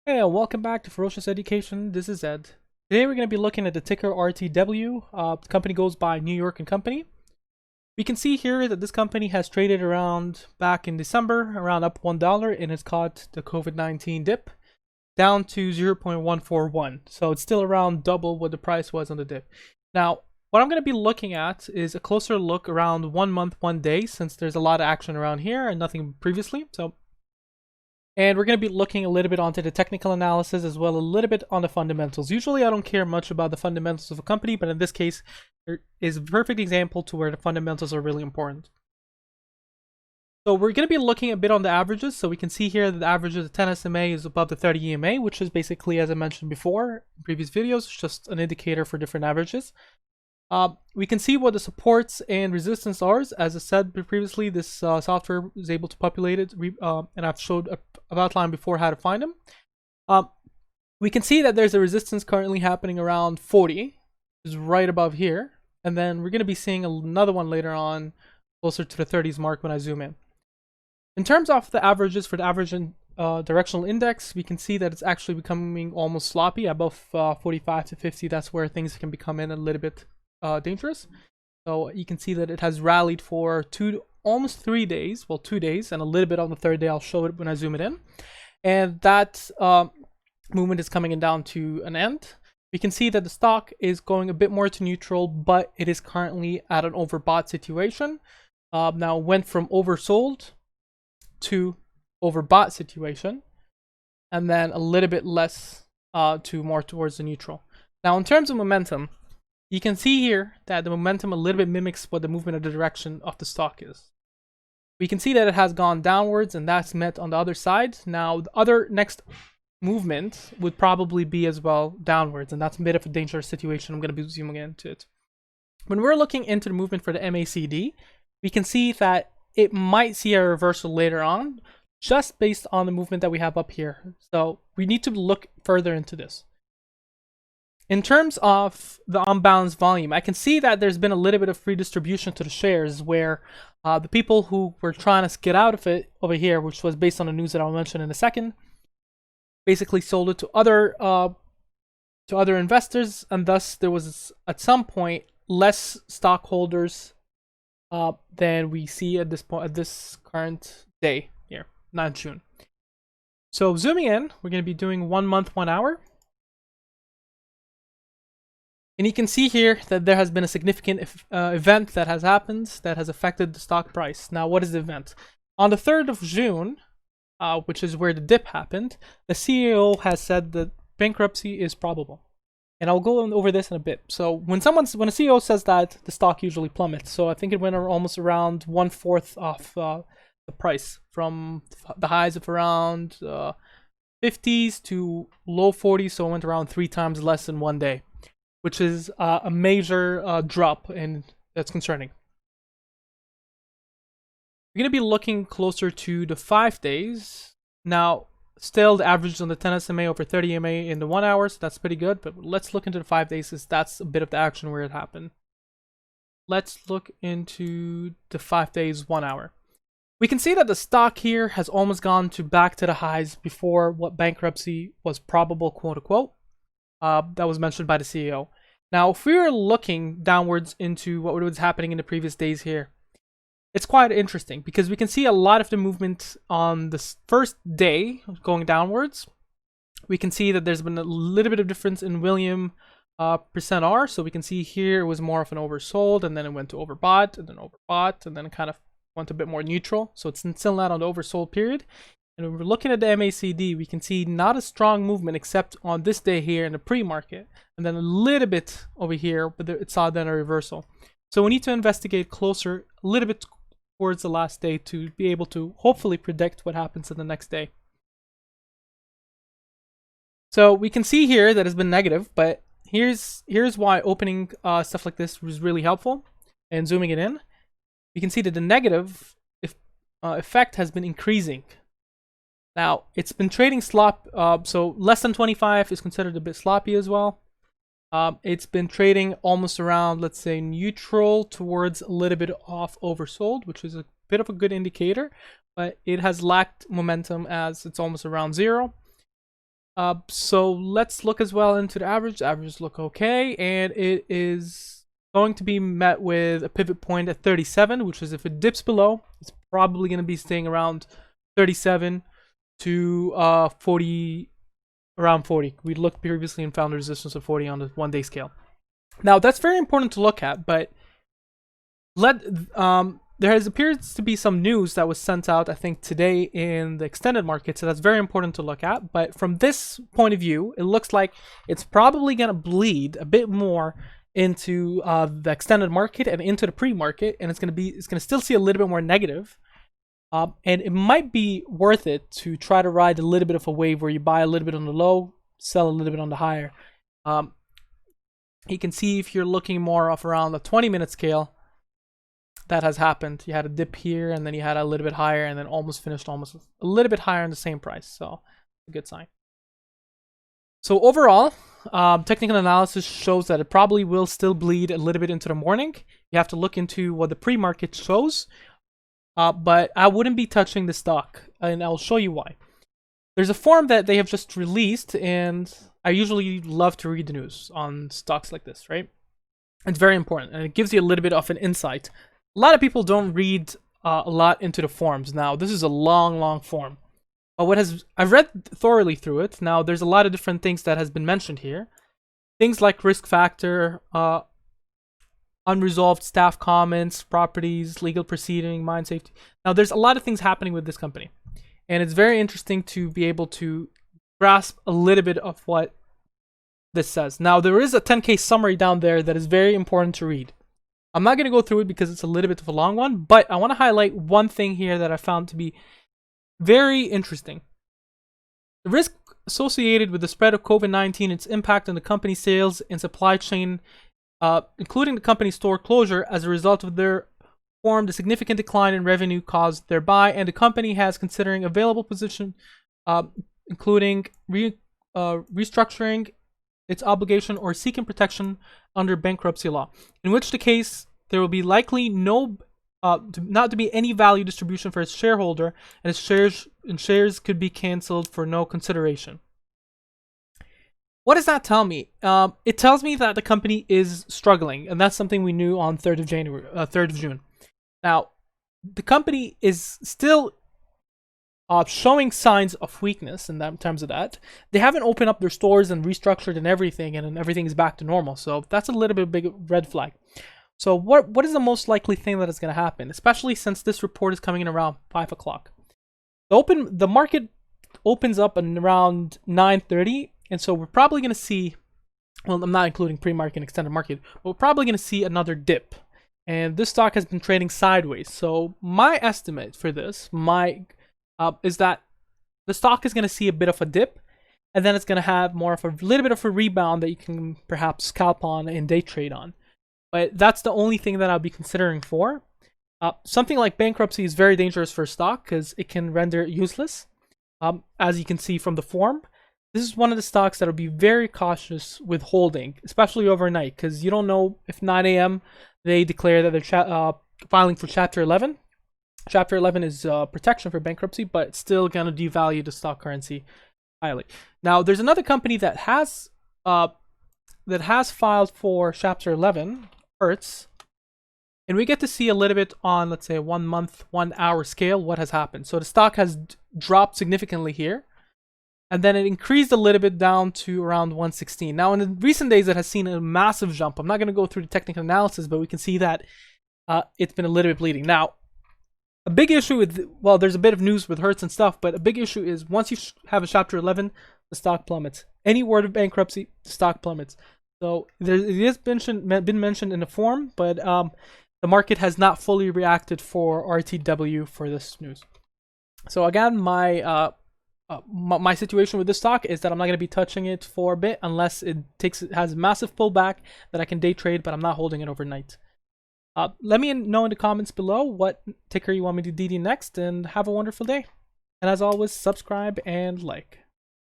Hey, and welcome back to Ferocious Education. This is Ed. Today we're going to be looking at the ticker RTW. The company goes by New York and Company. We can see here that this company has traded around back in December, around up $1, and it's caught the COVID-19 dip down to 0.141. So it's still around double what the price was on the dip. Now, what I'm going to be looking at is a closer look around 1 month, 1 day, since there's a lot of action around here and nothing previously. And we're going to be looking a little bit onto the technical analysis as well, a little bit on the fundamentals. Usually I don't care much about the fundamentals of a company, but in this case, there is a perfect example to where the fundamentals are really important. So we're going to be looking a bit on the averages. So we can see here that the average of the 10 SMA is above the 30 EMA, which is basically, as I mentioned before in previous videos, just an indicator for different averages. We can see what the supports and resistance are. As I said previously, this software is able to populate it, and I've showed I've outlined before how to find them. We can see that there's a resistance currently happening around 40, which is right above here, and then we're going to be seeing another one later on, closer to the 30s mark when I zoom in. In terms of the averages for the average and directional index, we can see that it's actually becoming almost sloppy above 45 to 50. That's where things can become in a little bit dangerous. So you can see that it has rallied for almost 3 days, well 2 days, and a little bit on the third day. I'll show it when I zoom it in, and that movement is coming down to an end. We can see that the stock is going a bit more to neutral, but it is currently at an overbought situation. Now it went from oversold to overbought situation, and then a little bit less to more towards the neutral. Now in terms of momentum, you can see here that the momentum a little bit mimics what the movement of the direction of the stock is. We can see that it has gone downwards, and that's met on the other side. Now, the other next movement would probably be as well downwards, and that's a bit of a dangerous situation. I'm going to be zooming into it. When we're looking into the movement for the MACD, we can see that it might see a reversal later on, just based on the movement that we have up here. So we need to look further into this. In terms of the unbalanced volume, I can see that there's been a little bit of free distribution to the shares where the people who were trying to get out of it over here, which was based on the news that I'll mention in a second, basically sold it to other investors, and thus there was at some point less stockholders than we see at this point at this current day here, 9th June. So zooming in, we're going to be doing 1 month, 1 hour. And you can see here that there has been a significant event that has happened that has affected the stock price. Now, what is the event? On the 3rd of June, which is where the dip happened, the CEO has said that bankruptcy is probable. And I'll go over this in a bit. So when a CEO says that, the stock usually plummets. So I think it went almost around 1/4 of the price, from the highs of around 50s to low 40s. So it went around 3 times less in 1 day, which is a major drop, and that's concerning. We're going to be looking closer to the 5 days. Now, still the average on the 10 SMA over 30 EMA in the 1 hour, so that's pretty good, but let's look into the 5 days, because that's a bit of the action where it happened. Let's look into the 5 days, 1 hour. We can see that the stock here has almost gone back to the highs before what bankruptcy was probable, quote unquote. That was mentioned by the CEO. Now, if we were looking downwards into what was happening in the previous days here, it's quite interesting because we can see a lot of the movement on the first day going downwards. We can see that there's been a little bit of difference in William percent R. So we can see here it was more of an oversold, and then it went to overbought, and then overbought, and then it kind of went a bit more neutral. So it's still not on the oversold period. And when we're looking at the MACD, we can see not a strong movement except on this day here in the pre-market, and then a little bit over here, but it saw then a reversal. So we need to investigate closer a little bit towards the last day to be able to hopefully predict what happens in the next day. So we can see here that it's been negative, but here's why opening stuff like this was really helpful. And zooming it in, you can see that the negative effect has been increasing. Now, it's been trading so less than 25 is considered a bit sloppy as well. It's been trading almost around, let's say, neutral towards a little bit off oversold, which is a bit of a good indicator, but it has lacked momentum as it's almost around 0. So let's look as well into the average. Averages look okay, and it is going to be met with a pivot point at 37, which is if it dips below, it's probably going to be staying around 37 to 40, around 40. We looked previously and found a resistance of 40 on the 1-day scale. Now that's very important to look at, but there appears to be some news that was sent out, I think, today in the extended market, so that's very important to look at. But from this point of view, it looks like it's probably going to bleed a bit more into the extended market and into the pre-market, and it's going to still see a little bit more negative. And it might be worth it to try to ride a little bit of a wave where you buy a little bit on the low, sell a little bit on the higher. You can see if you're looking more off around the 20-minute scale, that has happened. You had a dip here, and then you had a little bit higher, and then almost finished almost a little bit higher in the same price. So a good sign. So overall, technical analysis shows that it probably will still bleed a little bit into the morning. You have to look into what the pre-market shows, but I wouldn't be touching the stock, and I'll show you why. There's a form that they have just released, and I usually love to read the news on stocks like this, right? It's very important, and it gives you a little bit of an insight. A lot of people don't read a lot into the forms. Now, this is a long form. But I've read thoroughly through it. Now, there's a lot of different things that has been mentioned here. Things like risk factor, unresolved staff comments, properties, legal proceeding, mine safety. Now, there's a lot of things happening with this company. And it's very interesting to be able to grasp a little bit of what this says. Now, there is a 10K summary down there that is very important to read. I'm not going to go through it because it's a little bit of a long one, but I want to highlight one thing here that I found to be very interesting. The risk associated with the spread of COVID-19, its impact on the company's sales and supply chain, including the company's store closure as a result of their formed a significant decline in revenue caused thereby, and the company has considering available position, including restructuring its obligation or seeking protection under bankruptcy law, in which the case there will be likely not to be any value distribution for its shareholder, and its shares could be canceled for no consideration. What does that tell me? It tells me that the company is struggling, and that's something we knew on 3rd of June. Now, the company is still showing signs of weakness in terms of that. They haven't opened up their stores and restructured and everything, and everything is back to normal. So that's a little bit big red flag. So what is the most likely thing that is going to happen, especially since this report is coming in around 5 o'clock? The market opens up around 9:30, and so we're probably going to see, well, I'm not including pre-market and extended market, but we're probably going to see another dip. And this stock has been trading sideways. So my estimate for this, is that the stock is going to see a bit of a dip, and then it's going to have more of a little bit of a rebound that you can perhaps scalp on and day trade on. But that's the only thing that I'll be considering for. Something like bankruptcy is very dangerous for a stock because it can render it useless. As you can see from the form, this is one of the stocks that will be very cautious with holding, especially overnight, because you don't know if 9 a.m. they declare that they're filing for Chapter 11. Chapter 11 is protection for bankruptcy, but it's still going to devalue the stock currency highly. Now, there's another company that has filed for Chapter 11, Hertz, and we get to see a little bit on, let's say, 1 month, 1 hour scale what has happened. So the stock has dropped significantly here, and then it increased a little bit down to around 116. Now, in the recent days, it has seen a massive jump. I'm not going to go through the technical analysis, but we can see that it's been a little bit bleeding. Now, a big issue with, well, there's a bit of news with Hertz and stuff, but a big issue is once you have a Chapter 11, the stock plummets. Any word of bankruptcy, the stock plummets. So it has been mentioned in the form, but the market has not fully reacted for RTW for this news. So again, my situation with this stock is that I'm not going to be touching it for a bit unless it has a massive pullback that I can day trade, but I'm not holding it overnight. Let me know in the comments below what ticker you want me to DD next, and have a wonderful day. And as always, subscribe and like.